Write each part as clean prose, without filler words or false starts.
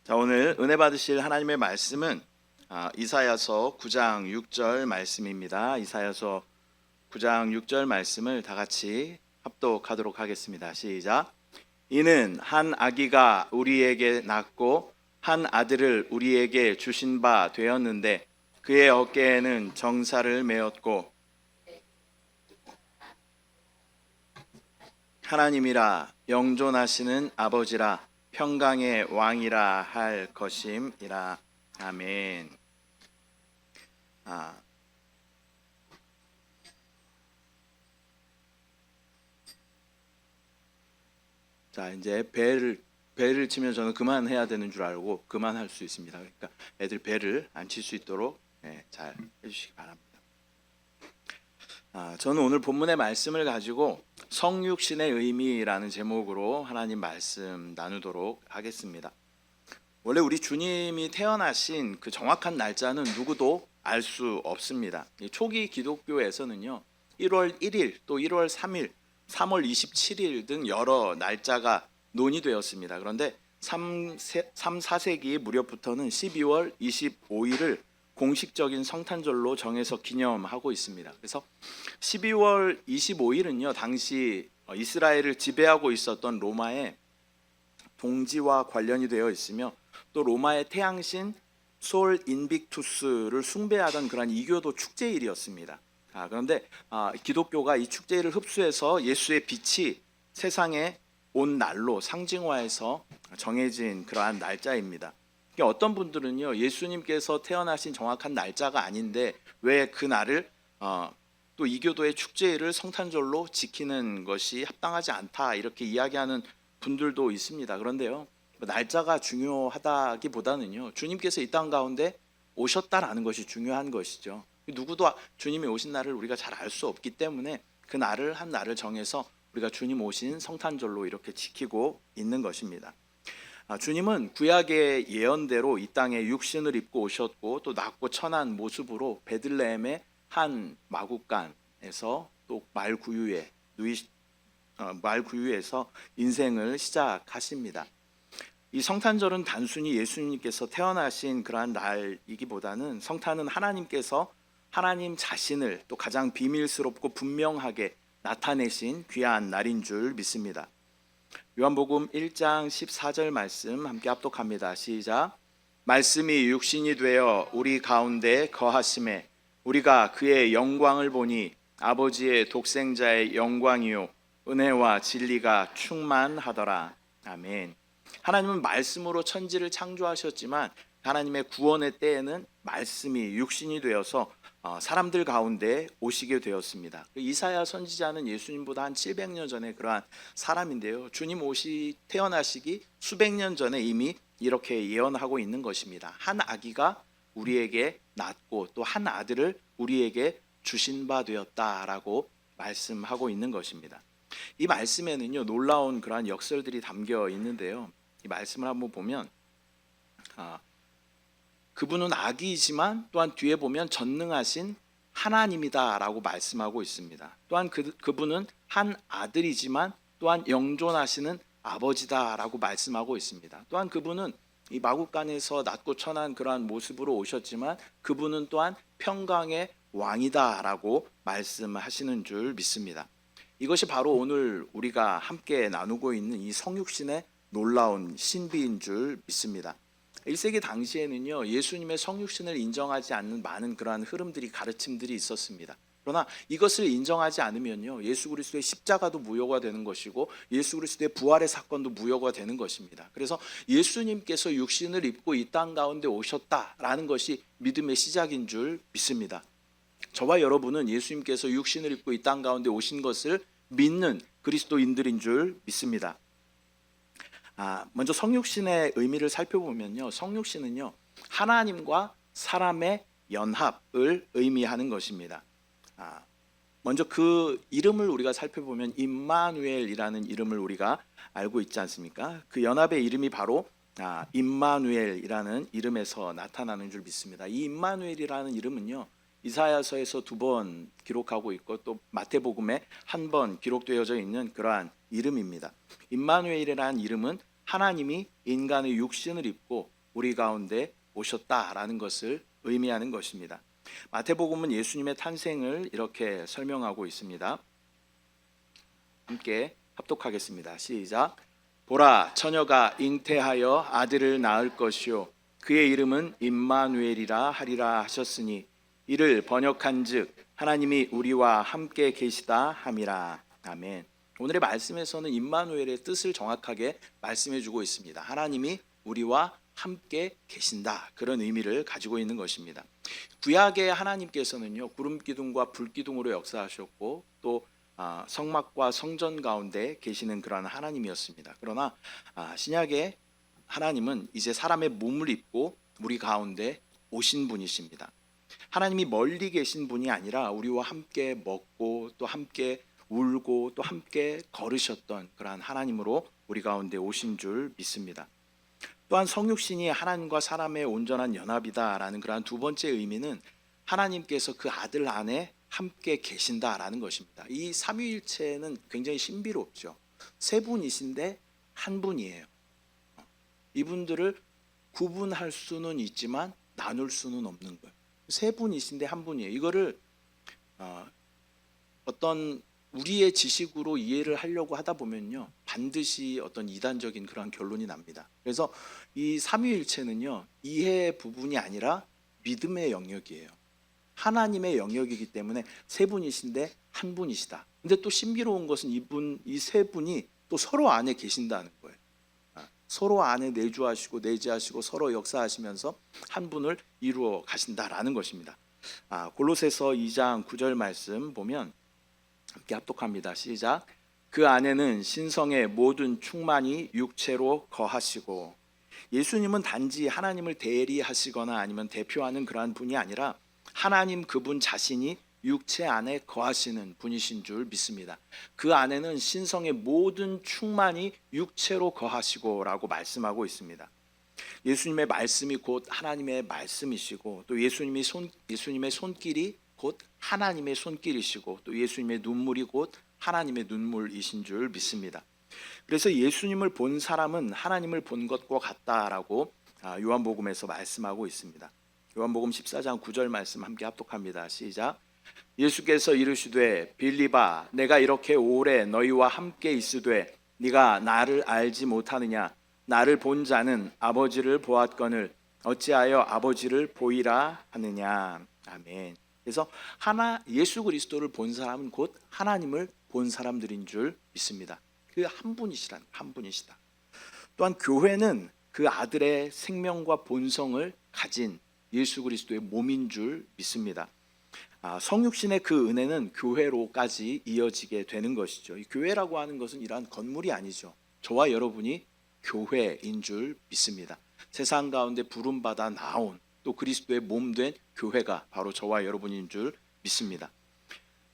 자, 오늘 은혜 받으실 하나님의 말씀은 이사야서 9장 6절 말씀입니다. 이사야서 9장 6절 말씀을 다 같이 합독하도록 하겠습니다. 시작. 이는 한 아기가 우리에게 낳고 한 아들을 우리에게 주신 바 되었는데 그의 어깨에는 정사를 메었고 하나님이라 영존하시는 아버지라 평강의 왕이라 할 것임이라. 아멘. 자, 이제 배를 치면 저는 그만해야 되는 줄 알고 그만할 수 있습니다. 그러니까 애들 배를 안 칠 수 있도록 잘 해주시기 바랍니다. 저는 오늘 본문의 말씀을 가지고 성육신의 의미라는 제목으로 하나님 말씀 나누도록 하겠습니다. 원래 우리 주님이 태어나신 그 정확한 날짜는 누구도 알 수 없습니다. 초기 기독교에서는요, 1월 1일 또 1월 3일, 3월 27일 등 여러 날짜가 논의되었습니다. 그런데 3, 4세기 무렵부터는 12월 25일을 공식적인 성탄절로 정해서 기념하고 있습니다. 그래서 12월 25일은요, 당시 이스라엘을 지배하고 있었던 로마의 동지와 관련이 되어 있으며 또 로마의 태양신 솔 인빅투스를 숭배하던 그런 이교도 축제일이었습니다. 그런데 기독교가 이 축제일을 흡수해서 예수의 빛이 세상에 온 날로 상징화해서 정해진 그러한 날짜입니다. 어떤 분들은요, 예수님께서 태어나신 정확한 날짜가 아닌데 왜 그 날을 또 이교도의 축제일을 성탄절로 지키는 것이 합당하지 않다 이렇게 이야기하는 분들도 있습니다. 그런데요, 날짜가 중요하다기보다는요, 주님께서 이 땅 가운데 오셨다라는 것이 중요한 것이죠. 누구도 주님이 오신 날을 우리가 잘 알 수 없기 때문에 그 날을 한 날을 정해서 우리가 주님 오신 성탄절로 이렇게 지키고 있는 것입니다. 주님은 구약의 예언대로 이 땅에 육신을 입고 오셨고 또 낮고 천한 모습으로 베들레헴의 한 마구간에서 또 말구유에서 인생을 시작하십니다. 이 성탄절은 단순히 예수님께서 태어나신 그러한 날이기보다는 성탄은 하나님께서 하나님 자신을 또 가장 비밀스럽고 분명하게 나타내신 귀한 날인 줄 믿습니다. 요한복음 1장 14절 말씀 함께 합독합니다. 시작. 말씀이 육신이 되어 우리 가운데 거하심에 우리가 그의 영광을 보니 아버지의 독생자의 영광이요 은혜와 진리가 충만하더라. 아멘. 하나님은 말씀으로 천지를 창조하셨지만 하나님의 구원의 때에는 말씀이 육신이 되어서 사람들 가운데 오시게 되었습니다. 이사야 선지자는 예수님보다 한 700년 전에 그러한 사람인데요, 주님 태어나시기 수백 년 전에 이미 이렇게 예언하고 있는 것입니다. 한 아기가 우리에게 낳고 또 한 아들을 우리에게 주신 바 되었다라고 말씀하고 있는 것입니다. 이 말씀에는요, 놀라운 그러한 역설들이 담겨 있는데요, 이 말씀을 한번 보면 그분은 아기이지만 또한 뒤에 보면 전능하신 하나님이다라고 말씀하고 있습니다. 또한 그분은 한 아들이지만 또한 영존하시는 아버지다라고 말씀하고 있습니다. 또한 그분은 이 마구간에서 낮고 천한 그러한 모습으로 오셨지만 그분은 또한 평강의 왕이다라고 말씀하시는 줄 믿습니다. 이것이 바로 오늘 우리가 함께 나누고 있는 이 성육신의 놀라운 신비인 줄 믿습니다. 1세기 당시에는요, 예수님의 성육신을 인정하지 않는 많은 그러한 흐름들이 가르침들이 있었습니다. 그러나 이것을 인정하지 않으면요, 예수 그리스도의 십자가도 무효가 되는 것이고 예수 그리스도의 부활의 사건도 무효가 되는 것입니다. 그래서 예수님께서 육신을 입고 이 땅 가운데 오셨다라는 것이 믿음의 시작인 줄 믿습니다. 저와 여러분은 예수님께서 육신을 입고 이 땅 가운데 오신 것을 믿는 그리스도인들인 줄 믿습니다. 먼저 성육신의 의미를 살펴보면요, 성육신은요, 하나님과 사람의 연합을 의미하는 것입니다. 먼저 그 이름을 우리가 살펴보면 임마누엘이라는 이름을 우리가 알고 있지 않습니까? 그 연합의 이름이 바로 임마누엘이라는 이름에서 나타나는 줄 믿습니다. 이 임마누엘이라는 이름은요, 이사야서에서 2번 기록하고 있고 또 마태복음에 1번 기록되어져 있는 그러한 이름입니다. 임마누엘이라는 이름은 하나님이 인간의 육신을 입고 우리 가운데 오셨다라는 것을 의미하는 것입니다. 마태복음은 예수님의 탄생을 이렇게 설명하고 있습니다. 함께 합독하겠습니다. 시작. 보라, 처녀가 잉태하여 아들을 낳을 것이요 그의 이름은 임마누엘이라 하리라 하셨으니 이를 번역한즉 하나님이 우리와 함께 계시다 함이라. 아멘. 오늘의 말씀에서는 임마누엘의 뜻을 정확하게 말씀해 주고 있습니다. 하나님이 우리와 함께 계신다, 그런 의미를 가지고 있는 것입니다. 구약의 하나님께서는요, 구름 기둥과 불 기둥으로 역사하셨고 또 성막과 성전 가운데 계시는 그러한 하나님이었습니다. 그러나 신약의 하나님은 이제 사람의 몸을 입고 우리 가운데 오신 분이십니다. 하나님이 멀리 계신 분이 아니라 우리와 함께 먹고 또 함께 울고 또 함께 걸으셨던 그러한 하나님으로 우리 가운데 오신 줄 믿습니다. 또한 성육신이 하나님과 사람의 온전한 연합이다라는 그러한 두 번째 의미는 하나님께서 그 아들 안에 함께 계신다라는 것입니다. 이 삼위일체는 굉장히 신비롭죠. 세 분이신데 한 분이에요. 이분들을 구분할 수는 있지만 나눌 수는 없는 거예요. 세 분이신데 한 분이에요. 이거를 어떤 우리의 지식으로 이해를 하려고 하다 보면요, 반드시 어떤 이단적인 그런 결론이 납니다. 그래서 이 삼위일체는요, 이해 부분이 아니라 믿음의 영역이에요. 하나님의 영역이기 때문에 세 분이신데 한 분이시다. 근데 또 신비로운 것은 이 세 분이 또 서로 안에 계신다는 거예요. 서로 안에 내주하시고 내재하시고 서로 역사하시면서 한 분을 이루어 가신다라는 것입니다. 골로새서 2장 9절 말씀 보면 함께 합독합니다. 시작. 그 안에는 신성의 모든 충만이 육체로 거하시고, 예수님은 단지 하나님을 대리하시거나 아니면 대표하는 그러한 분이 아니라 하나님 그분 자신이 육체 안에 거하시는 분이신 줄 믿습니다. 그 안에는 신성의 모든 충만이 육체로 거하시고 라고 말씀하고 있습니다. 예수님의 말씀이 곧 하나님의 말씀이시고 또 예수님의 손길이 곧 하나님의 손길이시고 또 예수님의 눈물이 곧 하나님의 눈물이신 줄 믿습니다. 그래서 예수님을 본 사람은 하나님을 본 것과 같다라고 요한복음에서 말씀하고 있습니다. 요한복음 14장 9절 말씀 함께 합독합니다. 시작. 예수께서 이르시되 빌립아, 내가 이렇게 오래 너희와 함께 있으되 네가 나를 알지 못하느냐? 나를 본 자는 아버지를 보았거늘 어찌하여 아버지를 보이라 하느냐? 아멘. 그래서 예수 그리스도를 본 사람은 곧 하나님을 본 사람들인 줄 믿습니다. 그 한 분이시다. 또한 교회는 그 아들의 생명과 본성을 가진 예수 그리스도의 몸인 줄 믿습니다. 성육신의 그 은혜는 교회로까지 이어지게 되는 것이죠. 이 교회라고 하는 것은 이러한 건물이 아니죠. 저와 여러분이 교회인 줄 믿습니다. 세상 가운데 부름받아 나온 또 그리스도의 몸된 교회가 바로 저와 여러분인 줄 믿습니다.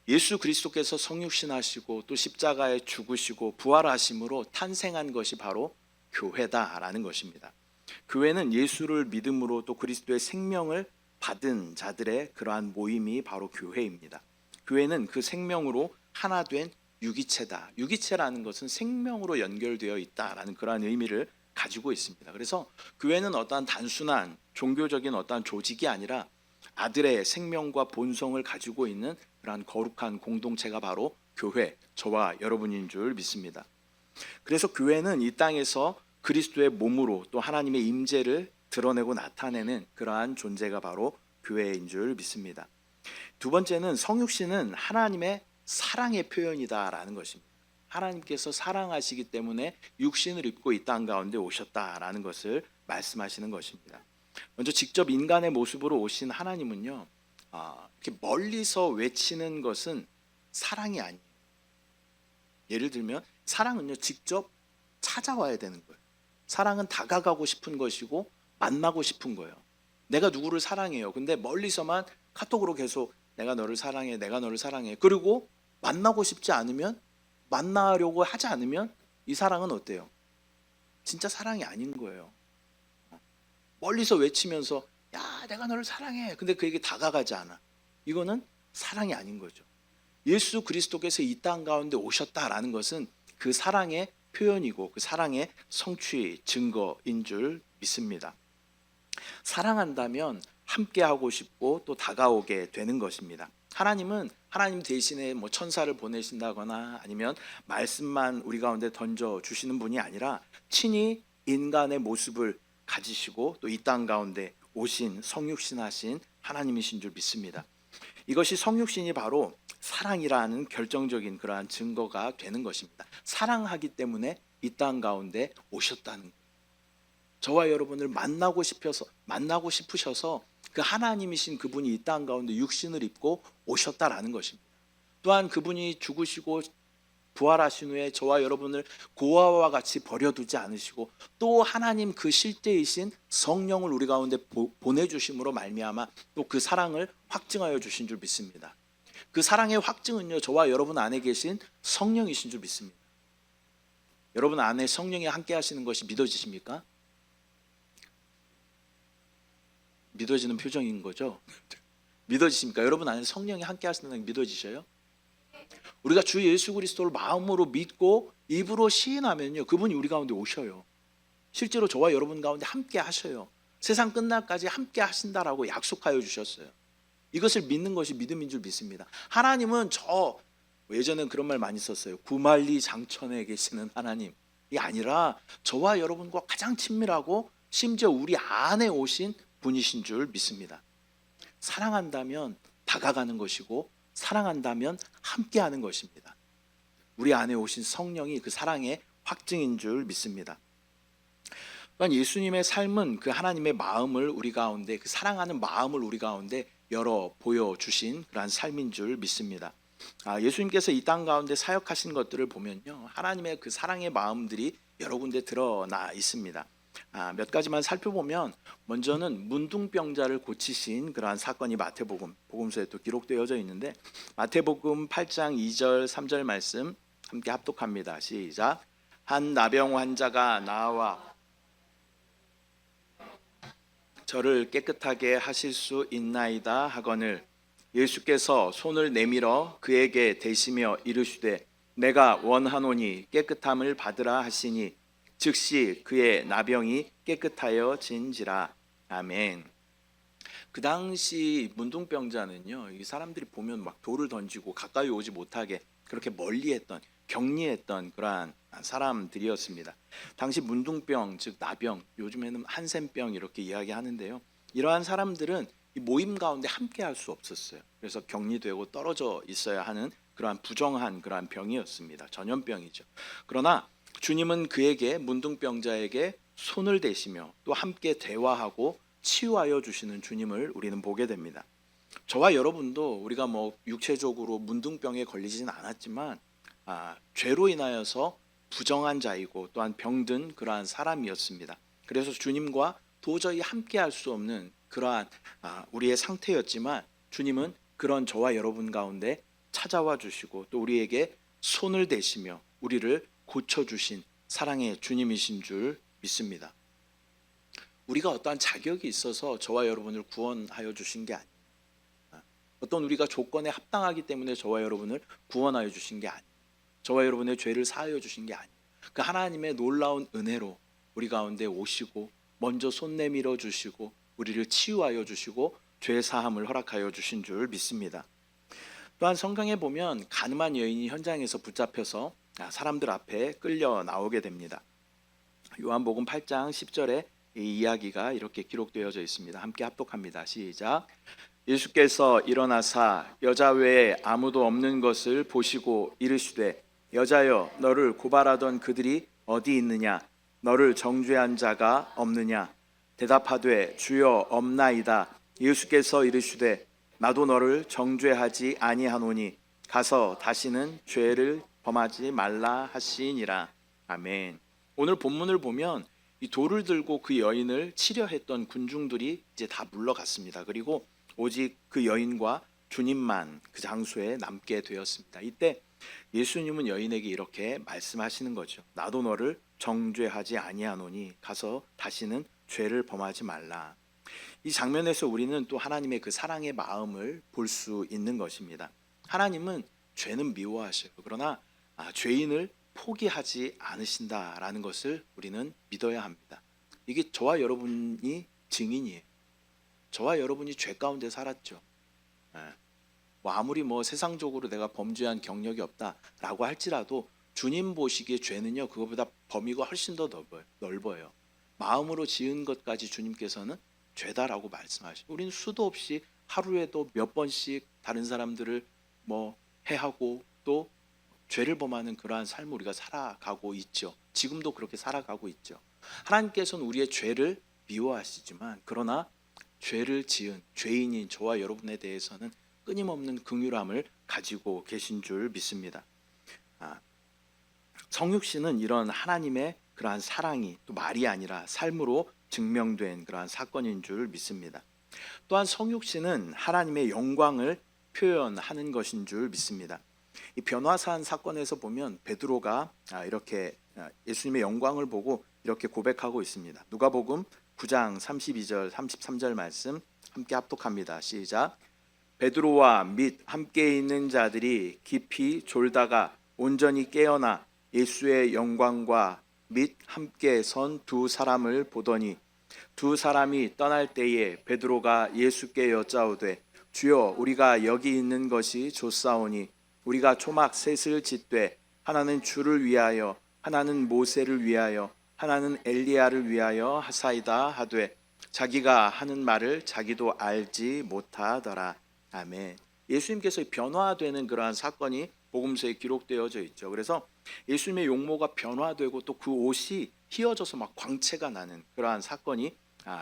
예수 그리스도께서 성육신하시고 또 십자가에 죽으시고 부활하심으로 탄생한 것이 바로 교회다라는 것입니다. 교회는 예수를 믿음으로 또 그리스도의 생명을 받은 자들의 그러한 모임이 바로 교회입니다. 교회는 그 생명으로 하나 된 유기체다. 유기체라는 것은 생명으로 연결되어 있다라는 그러한 의미를 가지고 있습니다. 그래서 교회는 어떠한 단순한 종교적인 어떠한 조직이 아니라 아들의 생명과 본성을 가지고 있는 그러한 거룩한 공동체가 바로 교회, 저와 여러분인 줄 믿습니다. 그래서 교회는 이 땅에서 그리스도의 몸으로 또 하나님의 임재를 드러내고 나타내는 그러한 존재가 바로 교회인 줄 믿습니다. 두 번째는 성육신은 하나님의 사랑의 표현이다라는 것입니다. 하나님께서 사랑하시기 때문에 육신을 입고 이 땅 가운데 오셨다라는 것을 말씀하시는 것입니다. 먼저 직접 인간의 모습으로 오신 하나님은요, 이렇게 멀리서 외치는 것은 사랑이 아니에요. 예를 들면 사랑은요, 직접 찾아와야 되는 거예요. 사랑은 다가가고 싶은 것이고 만나고 싶은 거예요. 내가 누구를 사랑해요. 근데 멀리서만 카톡으로 계속 내가 너를 사랑해, 내가 너를 사랑해. 그리고 만나고 싶지 않으면, 만나려고 하지 않으면 이 사랑은 어때요? 진짜 사랑이 아닌 거예요. 멀리서 외치면서 야, 내가 너를 사랑해. 근데 그에게 다가가지 않아. 이거는 사랑이 아닌 거죠. 예수 그리스도께서 이 땅 가운데 오셨다라는 것은 그 사랑의 표현이고 그 사랑의 성취 증거인 줄 믿습니다. 사랑한다면 함께 하고 싶고 또 다가오게 되는 것입니다. 하나님은 하나님 대신에 뭐 천사를 보내신다거나 아니면 말씀만 우리 가운데 던져 주시는 분이 아니라 친히 인간의 모습을 가지시고 또 이 땅 가운데 오신 성육신하신 하나님이신 줄 믿습니다. 이것이 성육신이 바로 사랑이라는 결정적인 그러한 증거가 되는 것입니다. 사랑하기 때문에 이 땅 가운데 오셨다는 것. 저와 여러분을 만나고 싶으셔서 그 하나님이신 그분이 이 땅 가운데 육신을 입고 오셨다라는 것입니다. 또한 그분이 죽으시고 부활하신 후에 저와 여러분을 고아와 같이 버려두지 않으시고 또 하나님 그 실제이신 성령을 우리 가운데 보내주심으로 말미암아 또 그 사랑을 확증하여 주신 줄 믿습니다. 그 사랑의 확증은요, 저와 여러분 안에 계신 성령이신 줄 믿습니다. 여러분 안에 성령이 함께 하시는 것이 믿어지십니까? 믿어지는 표정인 거죠? 믿어지십니까? 여러분 안에 성령이 함께 하시는 게 믿어지셔요? 우리가 주 예수 그리스도를 마음으로 믿고 입으로 시인하면요, 그분이 우리 가운데 오셔요. 실제로 저와 여러분 가운데 함께 하셔요. 세상 끝날까지 함께 하신다라고 약속하여 주셨어요. 이것을 믿는 것이 믿음인 줄 믿습니다. 하나님은 예전엔 그런 말 많이 썼어요. 구만리 장천에 계시는 하나님이 아니라 저와 여러분과 가장 친밀하고 심지어 우리 안에 오신 분이신 줄 믿습니다. 사랑한다면 다가가는 것이고 사랑한다면 함께하는 것입니다. 우리 안에 오신 성령이 그 사랑의 확증인 줄 믿습니다. 또한 예수님의 삶은 그 하나님의 마음을 우리 가운데, 그 사랑하는 마음을 우리 가운데 열어 보여주신 그러한 삶인 줄 믿습니다. 예수님께서 이 땅 가운데 사역하신 것들을 보면요, 하나님의 그 사랑의 마음들이 여러 군데 드러나 있습니다. 몇 가지만 살펴보면, 먼저는 문둥병자를 고치신 그러한 사건이 복음서에 또 기록되어져 있는데, 마태복음 8장 2절 3절 말씀 함께 합독합니다. 시작. 한 나병 환자가 나와 저를 깨끗하게 하실 수 있나이다 하거늘 예수께서 손을 내밀어 그에게 대시며 이르시되 내가 원하노니 깨끗함을 받으라 하시니 즉시 그의 나병이 깨끗하여진지라. 아멘. 그 당시 문둥병자는요, 이 사람들이 보면 막 돌을 던지고 가까이 오지 못하게 그렇게 멀리했던, 격리했던 그러한 사람들이었습니다. 당시 문둥병, 즉 나병, 요즘에는 한센병 이렇게 이야기하는데요, 이러한 사람들은 이 모임 가운데 함께할 수 없었어요. 그래서 격리되고 떨어져 있어야 하는 그러한 부정한 그러한 병이었습니다. 전염병이죠. 그러나 주님은 그에게, 문둥병자에게 손을 대시며 또 함께 대화하고 치유하여 주시는 주님을 우리는 보게 됩니다. 저와 여러분도 우리가 육체적으로 문둥병에 걸리지는 않았지만 죄로 인하여서 부정한 자이고 또한 병든 그러한 사람이었습니다. 그래서 주님과 도저히 함께할 수 없는 그러한 우리의 상태였지만 주님은 그런 저와 여러분 가운데 찾아와 주시고 또 우리에게 손을 대시며 우리를 고쳐주신 사랑의 주님이신 줄 믿습니다. 우리가 어떠한 자격이 있어서 저와 여러분을 구원하여 주신 게 아니에요. 어떤 우리가 조건에 합당하기 때문에 저와 여러분을 구원하여 주신 게 아니에요. 저와 여러분의 죄를 사하여 주신 게 아니에요. 그 하나님의 놀라운 은혜로 우리 가운데 오시고 먼저 손 내밀어 주시고 우리를 치유하여 주시고 죄 사함을 허락하여 주신 줄 믿습니다. 또한 성경에 보면 가늠한 여인이 현장에서 붙잡혀서 사람들 앞에 끌려 나오게 됩니다. 요한복음 8장 10절에 이 이야기가 이렇게 기록되어져 있습니다. 함께 합독합니다. 시작. 예수께서 일어나사 여자 외에 아무도 없는 것을 보시고 이르시되 여자여 너를 고발하던 그들이 어디 있느냐? 너를 정죄한 자가 없느냐? 대답하되 주여 없나이다. 예수께서 이르시되 나도 너를 정죄하지 아니하노니 가서 다시는 죄를 범하지 말라 하시니라. 아멘. 오늘 본문을 보면 이 돌을 들고 그 여인을 치려 했던 군중들이 이제 다 물러갔습니다. 그리고 오직 그 여인과 주님만 그 장소에 남게 되었습니다. 이때 예수님은 여인에게 이렇게 말씀하시는 거죠. 나도 너를 정죄하지 아니하노니 가서 다시는 죄를 범하지 말라. 이 장면에서 우리는 또 하나님의 그 사랑의 마음을 볼 수 있는 것입니다. 하나님은 죄는 미워하셔요. 그러나 죄인을 포기하지 않으신다라는 것을 우리는 믿어야 합니다. 이게 저와 여러분이 증인이에요. 저와 여러분이 죄 가운데 살았죠. 예. 뭐 아무리 뭐 세상적으로 내가 범죄한 경력이 없다라고 할지라도 주님 보시기에 죄는요 그거보다 범위가 훨씬 더 넓어요. 마음으로 지은 것까지 주님께서는 죄다라고 말씀하시고, 우리는 수도 없이 하루에도 몇 번씩 다른 사람들을 뭐 해하고 또 죄를 범하는 그러한 삶을 우리가 살아가고 있죠. 지금도 그렇게 살아가고 있죠. 하나님께서는 우리의 죄를 미워하시지만, 그러나 죄를 지은 죄인인 저와 여러분에 대해서는 끊임없는 긍휼함을 가지고 계신 줄 믿습니다. 성육신은 이런 하나님의 그러한 사랑이 또 말이 아니라 삶으로 증명된 그러한 사건인 줄 믿습니다. 또한 성육신은 하나님의 영광을 표현하는 것인 줄 믿습니다. 이 변화산 사건에서 보면 베드로가 이렇게 예수님의 영광을 보고 이렇게 고백하고 있습니다. 누가복음 9장 32절 33절 말씀 함께 합독합니다. 시작. 베드로와 및 함께 있는 자들이 깊이 졸다가 온전히 깨어나 예수의 영광과 및 함께 선 두 사람을 보더니, 두 사람이 떠날 때에 베드로가 예수께 여짜오되 주여, 우리가 여기 있는 것이 좋사오니 우리가 초막 셋을 짓되 하나는 주를 위하여, 하나는 모세를 위하여, 하나는 엘리야를 위하여 하사이다 하되 자기가 하는 말을 자기도 알지 못하더라. 아멘. 예수님께서 변화되는 그러한 사건이 복음서에 기록되어져 있죠. 그래서 예수님의 용모가 변화되고 또 그 옷이 휘어져서 막 광채가 나는 그러한 사건이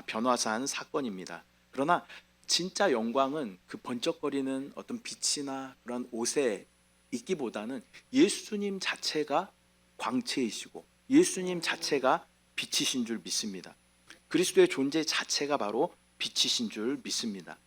변화산 사건입니다. 그러나 진짜 영광은 그 번쩍거리는 어떤 빛이나 그런 옷에 있기보다는 예수님 자체가 광채이시고 예수님 자체가 빛이신 줄 믿습니다. 그리스도의 존재 자체가 바로 빛이신 줄 믿습니다.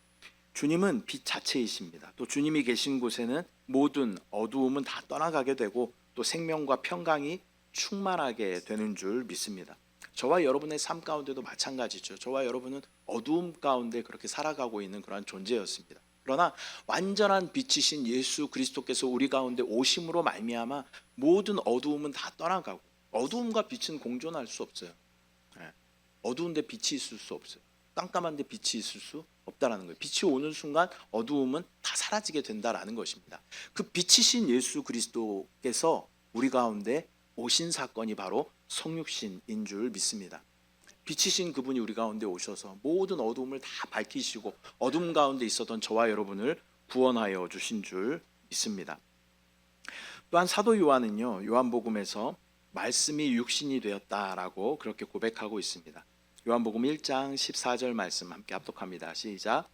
주님은 빛 자체이십니다. 또 주님이 계신 곳에는 모든 어두움은 다 떠나가게 되고 또 생명과 평강이 충만하게 되는 줄 믿습니다. 저와 여러분의 삶 가운데도 마찬가지죠. 저와 여러분은 어두움 가운데 그렇게 살아가고 있는 그러한 존재였습니다. 그러나 완전한 빛이신 예수 그리스도께서 우리 가운데 오심으로 말미암아 모든 어두움은 다 떠나가고, 어두움과 빛은 공존할 수 없어요. 어두운데 빛이 있을 수 없어요. 깜깜한데 빛이 있을 수 없다라는 거예요. 빛이 오는 순간 어두움은 다 사라지게 된다라는 것입니다. 그 빛이신 예수 그리스도께서 우리 가운데 오신 사건이 바로 성육신인 줄 믿습니다. 빛이신 그분이 우리 가운데 오셔서 모든 어두움을 다 밝히시고 어둠 가운데 있었던 저와 여러분을 구원하여 주신 줄 믿습니다. 또한 사도 요한은요, 요한복음에서 말씀이 육신이 되었다라고 그렇게 고백하고 있습니다. 요한복음 1장 14절 말씀 함께 합독합니다. 시작.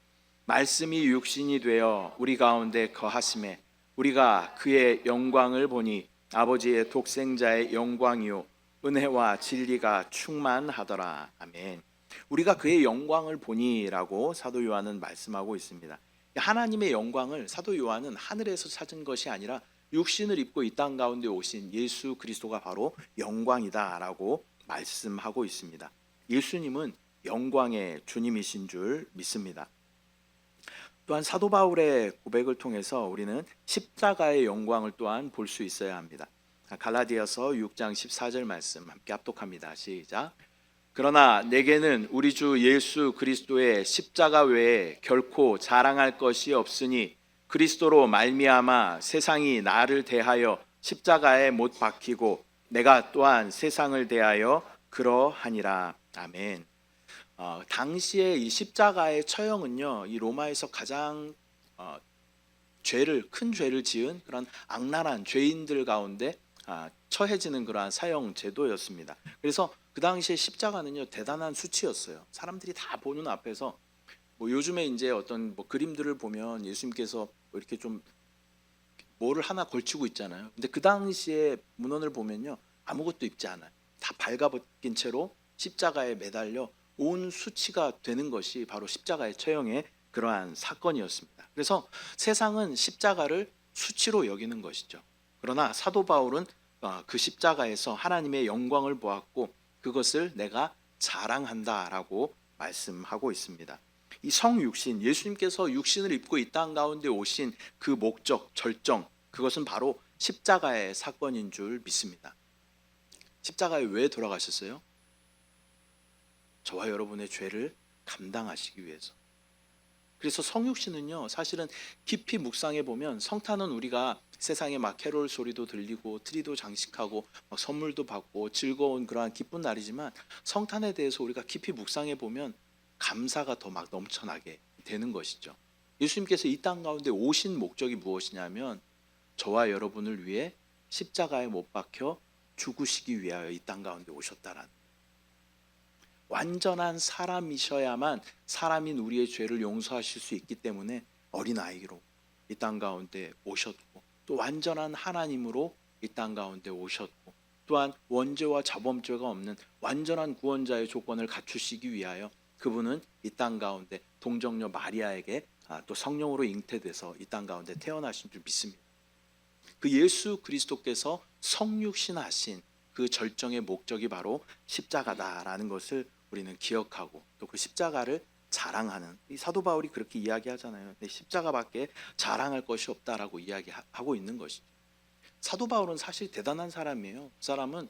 말씀이 육신이 되어 우리 가운데 거하심에 우리가 그의 영광을 보니 아버지의 독생자의 영광이요 은혜와 진리가 충만하더라. 아멘. 우리가 그의 영광을 보니라고 사도 요한은 말씀하고 있습니다. 하나님의 영광을 사도 요한은 하늘에서 찾은 것이 아니라 육신을 입고 이 땅 가운데 오신 예수 그리스도가 바로 영광이다라고 말씀하고 있습니다. 예수님은 영광의 주님이신 줄 믿습니다. 또한 사도 바울의 고백을 통해서 우리는 십자가의 영광을 또한 볼 수 있어야 합니다. 갈라디아서 6장 14절 말씀 함께 합독합니다. 시작. 그러나 내게는 우리 주 예수 그리스도의 십자가 외에 결코 자랑할 것이 없으니 그리스도로 말미암아 세상이 나를 대하여 십자가에 못 박히고 내가 또한 세상을 대하여 그러하니라. 아멘. 당시에 이 십자가의 처형은요, 이 로마에서 가장 큰 죄를 지은 그런 악랄한 죄인들 가운데 처해지는 그러한 사형 제도였습니다. 그래서 그 당시에 십자가는요 대단한 수치였어요. 사람들이 다 보는 앞에서 뭐 요즘에 이제 어떤 뭐 그림들을 보면 예수님께서 뭐 이렇게 좀 뭐를 하나 걸치고 있잖아요. 근데 그 당시에 문헌을 보면요 아무것도 입지 않아요. 다 발가벗긴 채로 십자가에 매달려 온 수치가 되는 것이 바로 십자가의 처형의 그러한 사건이었습니다. 그래서 세상은 십자가를 수치로 여기는 것이죠. 그러나 사도 바울은 그 십자가에서 하나님의 영광을 보았고 그것을 내가 자랑한다라고 말씀하고 있습니다. 이 성육신, 예수님께서 육신을 입고 이 땅 가운데 오신 그 목적, 절정, 그것은 바로 십자가의 사건인 줄 믿습니다. 십자가에 왜 돌아가셨어요? 저와 여러분의 죄를 감당하시기 위해서. 그래서 성육신은요, 사실은 깊이 묵상해 보면, 성탄은 우리가 세상에 막 캐롤 소리도 들리고 트리도 장식하고 막 선물도 받고 즐거운 그러한 기쁜 날이지만, 성탄에 대해서 우리가 깊이 묵상해 보면 감사가 더 막 넘쳐나게 되는 것이죠. 예수님께서 이 땅 가운데 오신 목적이 무엇이냐면, 저와 여러분을 위해 십자가에 못 박혀 죽으시기 위하여 이 땅 가운데 오셨다라는, 완전한 사람이셔야만 사람인 우리의 죄를 용서하실 수 있기 때문에 어린아이로 이 땅 가운데 오셨고, 또 완전한 하나님으로 이 땅 가운데 오셨고, 또한 원죄와 자범죄가 없는 완전한 구원자의 조건을 갖추시기 위하여 그분은 이 땅 가운데 동정녀 마리아에게 또 성령으로 잉태돼서 이 땅 가운데 태어나신 줄 믿습니다. 그 예수 그리스도께서 성육신하신 그 절정의 목적이 바로 십자가다라는 것을 우리는 기억하고, 또 그 십자가를 자랑하는, 이 사도 바울이 그렇게 이야기하잖아요. 십자가밖에 자랑할 것이 없다라고 이야기하고 있는 것이죠. 사도 바울은 사실 대단한 사람이에요. 그 사람은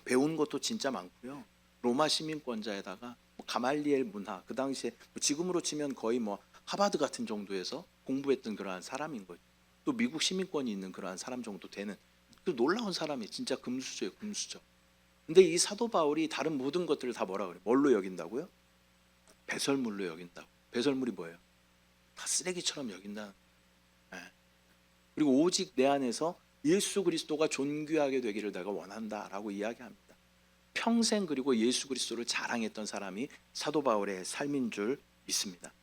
배운 것도 진짜 많고요. 로마 시민권자에다가 가말리엘 문화, 그 당시에 지금으로 치면 거의 하버드 같은 정도에서 공부했던 그러한 사람인 거죠. 또 미국 시민권이 있는 그러한 사람 정도 되는 그 놀라운 사람이 진짜 금수저예요, 금수저. 근데 이 사도 바울이 다른 모든 것들을 다 뭐라 그래요? 뭘로 여긴다고요? 배설물로 여긴다고. 배설물이 뭐예요? 다 쓰레기처럼 여긴다. 네. 그리고 오직 내 안에서 예수 그리스도가 존귀하게 되기를 내가 원한다라고 이야기합니다. 평생 그리고 예수 그리스도를 자랑했던 사람이 사도 바울의 삶인 줄 믿습니다.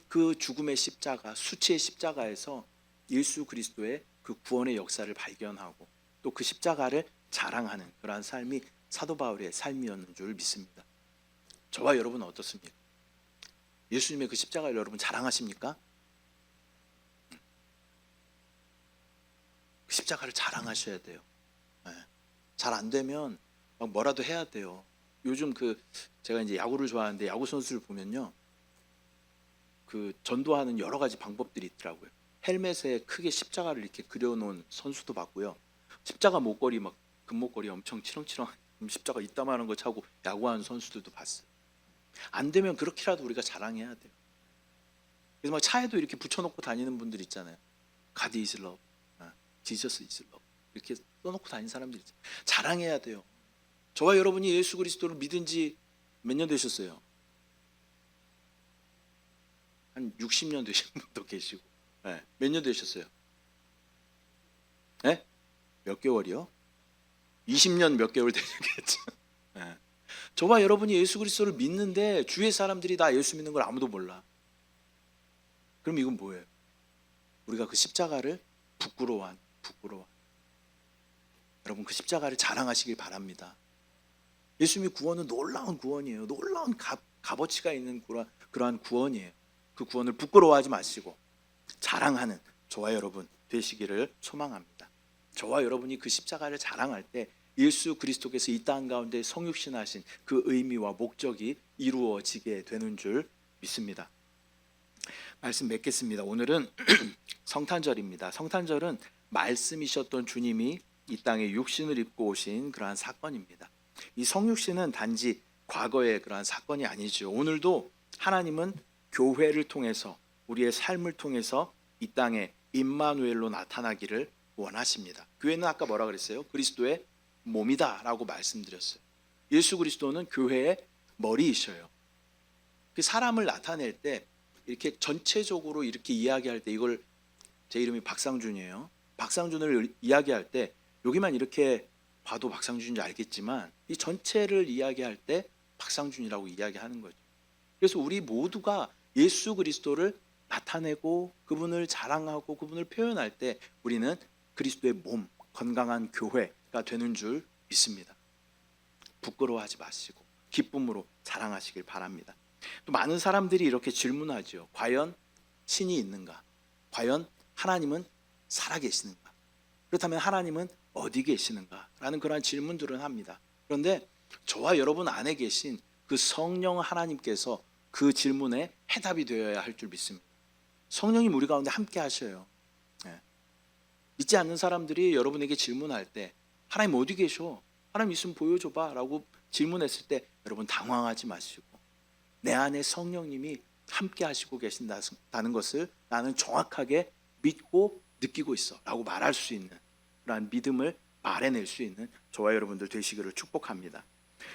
그 죽음의 십자가, 수치의 십자가에서 예수 그리스도의 그 구원의 역사를 발견하고, 또 그 십자가를 자랑하는 그러한 삶이 사도 바울의 삶이었는 줄 믿습니다. 저와 여러분은 어떻습니까? 예수님의 그 십자가를 여러분 자랑하십니까? 그 십자가를 자랑하셔야 돼요. 잘 안 되면 막 뭐라도 해야 돼요. 요즘 제가 이제 야구를 좋아하는데 야구 선수를 보면요, 그 전도하는 여러 가지 방법들이 있더라고요. 헬멧에 크게 십자가를 이렇게 그려놓은 선수도 봤고요. 십자가 목걸이 막 금목걸이 엄청 치렁치렁 십자가 이따만한 거 차고 야구하는 선수들도 봤어요. 안 되면 그렇게라도 우리가 자랑해야 돼요. 그래서 막 차에도 이렇게 붙여놓고 다니는 분들 있잖아요. God is love, Jesus is love 이렇게 써놓고 다니는 사람들 있잖아요. 자랑해야 돼요. 저와 여러분이 예수 그리스도를 믿은 지 몇 년 되셨어요? 한 60년 되신 분도 계시고. 몇 년 되셨어요? 네? 몇 개월이요? 20년 몇 개월 되셨겠죠. 저와 여러분이 예수 그리스도를 믿는데 주위의 사람들이 다 예수 믿는 걸 아무도 몰라. 그럼 이건 뭐예요? 우리가 그 십자가를 부끄러워한. 여러분 그 십자가를 자랑하시길 바랍니다. 예수님의 구원은 놀라운 구원이에요. 놀라운 값어치가 있는 그러한 구원이에요. 그 구원을 부끄러워하지 마시고 자랑하는 저와 여러분 되시기를 소망합니다. 저와 여러분이 그 십자가를 자랑할 때 예수 그리스도께서 이 땅 가운데 성육신하신 그 의미와 목적이 이루어지게 되는 줄 믿습니다. 말씀 맺겠습니다. 오늘은 성탄절입니다. 성탄절은 말씀이셨던 주님이 이 땅에 육신을 입고 오신 그러한 사건입니다. 이 성육신은 단지 과거의 그러한 사건이 아니죠. 오늘도 하나님은 교회를 통해서, 우리의 삶을 통해서 이 땅에 임마누엘로 나타나기를 원하십니다. 교회는 아까 뭐라 그랬어요? 그리스도의 몸이다라고 말씀드렸어요. 예수 그리스도는 교회의 머리이셔요. 그 사람을 나타낼 때 이렇게 전체적으로 이렇게 이야기할 때, 이걸 제 이름이 박상준이에요. 박상준을 이야기할 때 여기만 이렇게 봐도 박상준인지 알겠지만 이 전체를 이야기할 때 박상준이라고 이야기하는 거죠. 그래서 우리 모두가 예수 그리스도를 나타내고 그분을 자랑하고 그분을 표현할 때 우리는 그리스도의 몸, 건강한 교회가 되는 줄 믿습니다. 부끄러워하지 마시고 기쁨으로 자랑하시길 바랍니다. 또 많은 사람들이 이렇게 질문하죠. 과연 신이 있는가? 과연 하나님은 살아계시는가? 그렇다면 하나님은 어디 계시는가? 라는 그런 질문들을 합니다. 그런데 저와 여러분 안에 계신 그 성령 하나님께서 그 질문에 해답이 되어야 할 줄 믿습니다. 성령님 우리 가운데 함께 하셔요. 믿지 않는 사람들이 여러분에게 질문할 때 하나님 어디 계셔? 하나님 있으면 보여줘봐 라고 질문했을 때 여러분 당황하지 마시고 내 안에 성령님이 함께 하시고 계신다는 것을 나는 정확하게 믿고 느끼고 있어 라고 말할 수 있는 그러한 믿음을 말해낼 수 있는 저와 여러분들 되시기를 축복합니다.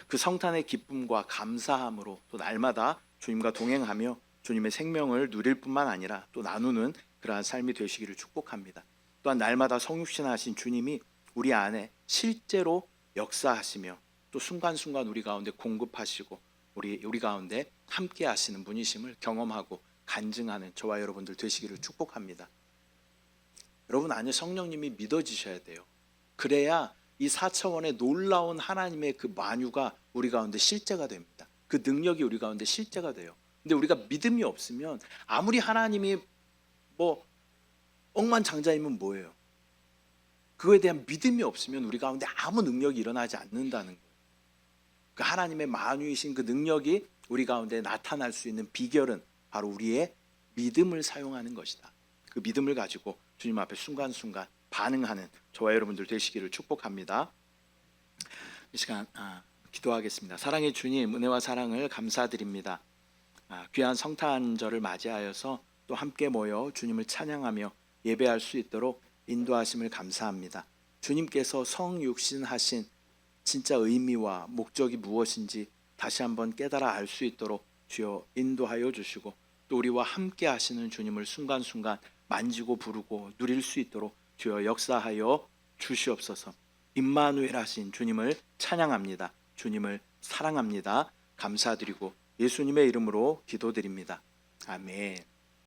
그 성탄의 기쁨과 감사함으로 또 날마다 주님과 동행하며 주님의 생명을 누릴 뿐만 아니라 또 나누는 그러한 삶이 되시기를 축복합니다. 또한 날마다 성육신하신 주님이 우리 안에 실제로 역사하시며 또 순간순간 우리 가운데 공급하시고 우리 가운데 함께 하시는 분이심을 경험하고 간증하는 저와 여러분들 되시기를 축복합니다. 여러분 안에 성령님이 믿어지셔야 돼요. 그래야 이 4차원의 놀라운 하나님의 그 만유가 우리 가운데 실제가 됩니다. 그 능력이 우리 가운데 실제가 돼요. 근데 우리가 믿음이 없으면 아무리 하나님이 뭐 억만장자이면 뭐예요? 그거에 대한 믿음이 없으면 우리 가운데 아무 능력이 일어나지 않는다는 거예요. 그 하나님의 만유이신 그 능력이 우리 가운데 나타날 수 있는 비결은 바로 우리의 믿음을 사용하는 것이다. 그 믿음을 가지고 주님 앞에 순간순간 반응하는 저와 여러분들 되시기를 축복합니다. 이 시간 기도하겠습니다. 사랑의 주님, 은혜와 사랑을 감사드립니다. 귀한 성탄절을 맞이하여서 또 함께 모여 주님을 찬양하며 예배할 수 있도록 인도하심을 감사합니다. 주님께서 성육신하신 진짜 의미와 목적이 무엇인지 다시 한번 깨달아 알 수 있도록 주여 인도하여 주시고 또 우리와 함께 하시는 주님을 순간순간 만지고 부르고 누릴 수 있도록 주여 역사하여 주시옵소서. 임마누엘 하신 주님을 찬양합니다. 주님을 사랑합니다. 감사드리고 예수님의 이름으로 기도드립니다. 아멘.